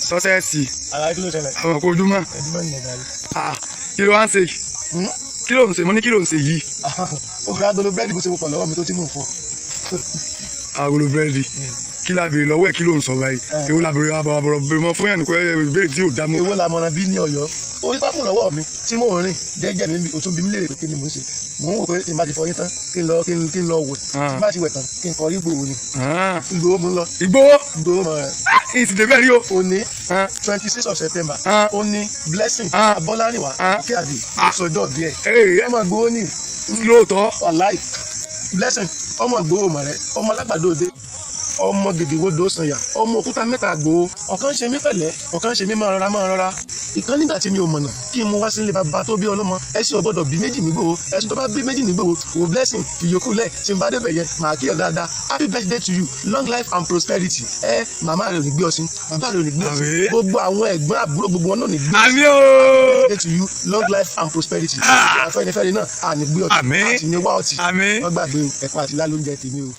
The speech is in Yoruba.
sọ́sẹ́ẹ̀sì Àlàyé kí ló ṣẹlẹ̀? àwọn ọkọ̀ ojúmọ́ Ẹ̀dúmọ̀ ni ẹ̀dá rẹ̀. kí ló wá ń ṣe kí ló ń ṣe mo ní kí ló ń ṣe yìí. Ó fi agolo búrẹ́dì bó ṣe wọ́pọ̀ lọ́wọ́ mi tó ti mú un fọ́. agolo búrẹ́dì kí la béèrè lọ́wọ́ ẹ̀ kí ló ń sọ báyìí èwo la béèrè àbọ̀rọ̀ béèrè mọ́ fún yàn nìkan béèrè tí ò dá mọ́. Èwo la mọ̀ràn bí ní Ọ̀yọ́? Orí pápá lọ́wọ́ mi tí mò ń rìn jẹ́jẹ́ mi ò tún bí mi léèrè pé kí ni mò ń ṣe. Mò ń wò pé tí n bá ti fọyín tán kí n lọ wẹ̀. Tí n bá ti wẹ̀ tán kí n kọrí Ìgbòho ni. Ìgbòho mo ń lọ. Ìgbòho mọ̀ rẹ̀. ìsìndè bẹ́ẹ̀ rí o. Òní 26 of September. Ó ní blessing Abọ́lárìnwá kí àbí ìsọjọ́ bí ẹ̀. Ọmọ Ìgbòho ni. lóòótọ́. Wàláì blessing ọmọ Ìgbòho mọ̀ rẹ̀ ọmọ alágbàdo òde ọmọ gèdèwodò sànyà ọmọ òkúta mẹ́ta Ìgbòho ọ̀kan ṣe mí pẹ̀lẹ́ ọ̀kan ṣe mí máa rọra ìkan nígbà tí mi ò mọ̀nà kí n mú wá sílé bàbá tó bí ọlọ́mọ ẹ̀sìn ọ̀gbọ́dọ̀ bí méjì nígbòho ẹ̀sìn tó bá bí méjì nígbòho wò blessing ìyókù lẹ̀ tí n bá débẹ̀ yẹn màá kí ọ dáadáa happy birthday to you long life and prosperity màmá rẹ̀ ò ní gbé ọ sí bàbá rẹ̀ ò ní gbé ọ sí gbogbo àwọn ẹ̀gbọ́n àbúrò gbogbo wọn náà ní gbé ọ sí happy birthday to you long life and prosperity àfẹ́nifẹ́re náà à ní gbé ọ sí àti ní wá ọtí wọ́n gbàgbé ẹ̀kọ́ àti lálóúnjẹ tèmi o.